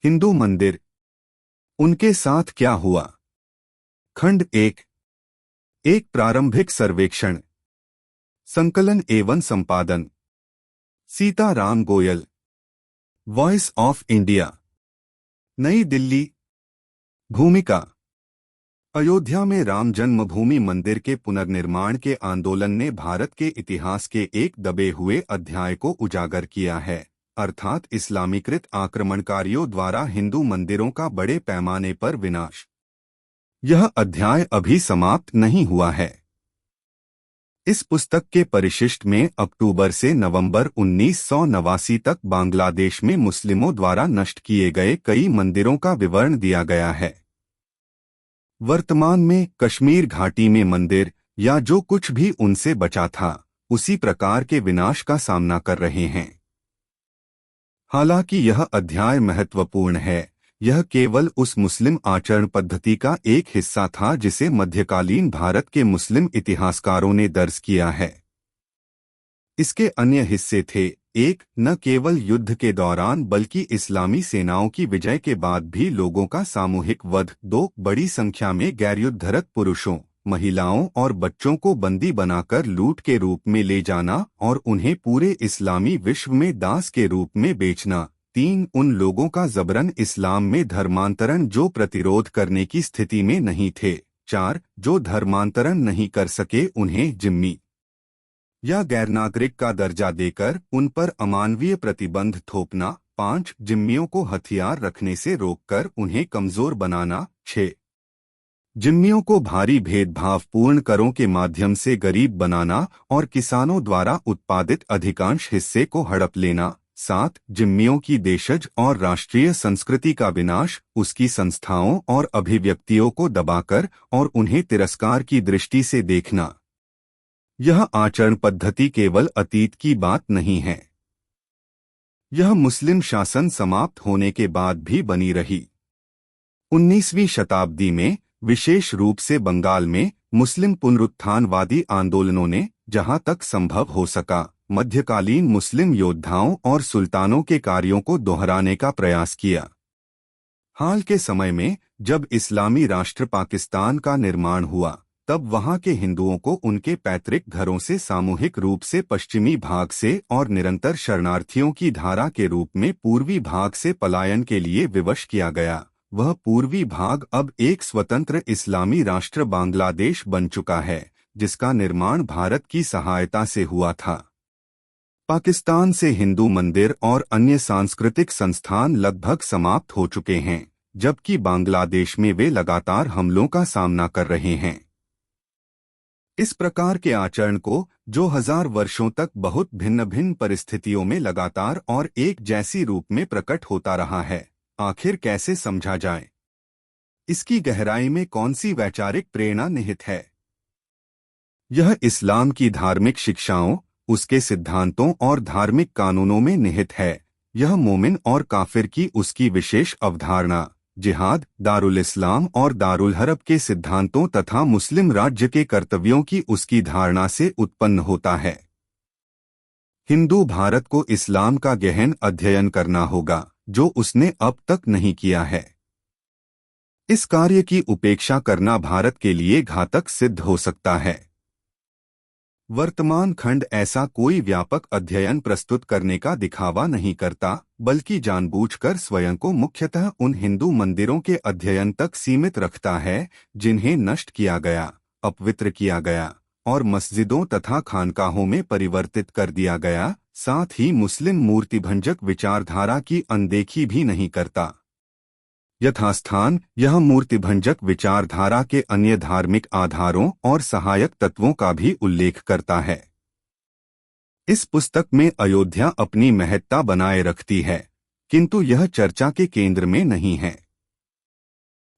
हिंदू मंदिर, उनके साथ क्या हुआ। खंड एक। एक प्रारंभिक सर्वेक्षण। संकलन एवं संपादन Sitaram Goyal. Voice of India, नई दिल्ली। भूमिका। अयोध्या में राम जन्मभूमि मंदिर के पुनर्निर्माण के आंदोलन ने भारत के इतिहास के एक दबे हुए अध्याय को उजागर किया है, अर्थात इस्लामीकृत आक्रमणकारियों द्वारा हिंदू मंदिरों का बड़े पैमाने पर विनाश। यह अध्याय अभी समाप्त नहीं हुआ है। इस पुस्तक के परिशिष्ट में अक्टूबर से नवंबर 1989 तक बांग्लादेश में मुस्लिमों द्वारा नष्ट किए गए कई मंदिरों का विवरण दिया गया है। वर्तमान में कश्मीर घाटी में मंदिर या जो कुछ भी उनसे बचा था उसी प्रकार के विनाश का सामना कर रहे हैं। हालांकि यह अध्याय महत्वपूर्ण है, यह केवल उस मुस्लिम आचरण पद्धति का एक हिस्सा था जिसे मध्यकालीन भारत के मुस्लिम इतिहासकारों ने दर्ज किया है। इसके अन्य हिस्से थे: एक, न केवल युद्ध के दौरान बल्कि इस्लामी सेनाओं की विजय के बाद भी लोगों का सामूहिक वध। दो, बड़ी संख्या में गैरयुद्धरत पुरुषों, महिलाओं और बच्चों को बंदी बनाकर लूट के रूप में ले जाना और उन्हें पूरे इस्लामी विश्व में दास के रूप में बेचना। तीन, उन लोगों का जबरन इस्लाम में धर्मांतरण जो प्रतिरोध करने की स्थिति में नहीं थे। चार, जो धर्मांतरण नहीं कर सके उन्हें जिम्मी या गैरनागरिक का दर्जा देकर उन पर अमानवीय प्रतिबंध थोपना। पाँच, जिम्मियों को हथियार रखने से रोककर उन्हें कमजोर बनाना। छह, जिम्मियों को भारी भेदभावपूर्ण करों के माध्यम से गरीब बनाना और किसानों द्वारा उत्पादित अधिकांश हिस्से को हड़प लेना। सात, जिम्मियों की देशज और राष्ट्रीय संस्कृति का विनाश, उसकी संस्थाओं और अभिव्यक्तियों को दबाकर और उन्हें तिरस्कार की दृष्टि से देखना। यह आचरण पद्धति केवल अतीत की बात नहीं है, यह मुस्लिम शासन समाप्त होने के बाद भी बनी रही। 19वीं शताब्दी में, विशेष रूप से बंगाल में, मुस्लिम पुनरुत्थानवादी आंदोलनों ने, जहां तक संभव हो सका, मध्यकालीन मुस्लिम योद्धाओं और सुल्तानों के कार्यों को दोहराने का प्रयास किया। हाल के समय में, जब इस्लामी राष्ट्र पाकिस्तान का निर्माण हुआ, तब वहां के हिंदुओं को उनके पैतृक घरों से सामूहिक रूप से पश्चिमी भाग से और निरंतर शरणार्थियों की धारा के रूप में पूर्वी भाग से पलायन के लिए विवश किया गया। वह पूर्वी भाग अब एक स्वतंत्र इस्लामी राष्ट्र बांग्लादेश बन चुका है, जिसका निर्माण भारत की सहायता से हुआ था। पाकिस्तान से हिंदू मंदिर और अन्य सांस्कृतिक संस्थान लगभग समाप्त हो चुके हैं, जबकि बांग्लादेश में वे लगातार हमलों का सामना कर रहे हैं। इस प्रकार के आचरण को, जो हजार वर्षों तक बहुत भिन्न भिन्न परिस्थितियों में लगातार और एक जैसी रूप में प्रकट होता रहा है, आखिर कैसे समझा जाए? इसकी गहराई में कौन सी वैचारिक प्रेरणा निहित है? यह इस्लाम की धार्मिक शिक्षाओं, उसके सिद्धांतों और धार्मिक कानूनों में निहित है। यह मोमिन और काफिर की उसकी विशेष अवधारणा, जिहाद, दारुल इस्लाम और दारुल हरब के सिद्धांतों तथा मुस्लिम राज्य के कर्तव्यों की उसकी धारणा से उत्पन्न होता है। हिंदू भारत को इस्लाम का गहन अध्ययन करना होगा, जो उसने अब तक नहीं किया है। इस कार्य की उपेक्षा करना भारत के लिए घातक सिद्ध हो सकता है। वर्तमान खंड ऐसा कोई व्यापक अध्ययन प्रस्तुत करने का दिखावा नहीं करता, बल्कि जानबूझकर स्वयं को मुख्यतः उन हिंदू मंदिरों के अध्ययन तक सीमित रखता है जिन्हें नष्ट किया गया, अपवित्र किया गया और मस्जिदों तथा खानकाहों में परिवर्तित कर दिया गया। साथ ही मुस्लिम मूर्तिभंजक विचारधारा की अनदेखी भी नहीं करता। यथास्थान, यह मूर्तिभंजक विचारधारा के अन्य धार्मिक आधारों और सहायक तत्वों का भी उल्लेख करता है। इस पुस्तक में अयोध्या अपनी महत्ता बनाए रखती है, किंतु यह चर्चा के केंद्र में नहीं है।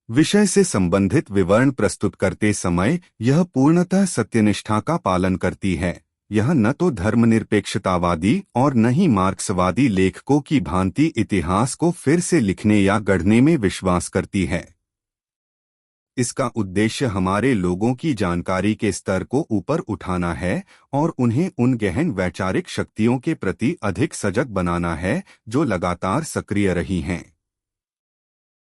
विषय से संबंधित विवरण प्रस्तुत करते समय यह पूर्णतः सत्यनिष्ठा का पालन करती है। यह न तो धर्मनिरपेक्षतावादी और न ही मार्क्सवादी लेखकों की भांति इतिहास को फिर से लिखने या गढ़ने में विश्वास करती है। इसका उद्देश्य हमारे लोगों की जानकारी के स्तर को ऊपर उठाना है और उन्हें उन गहन वैचारिक शक्तियों के प्रति अधिक सजग बनाना है जो लगातार सक्रिय रही हैं।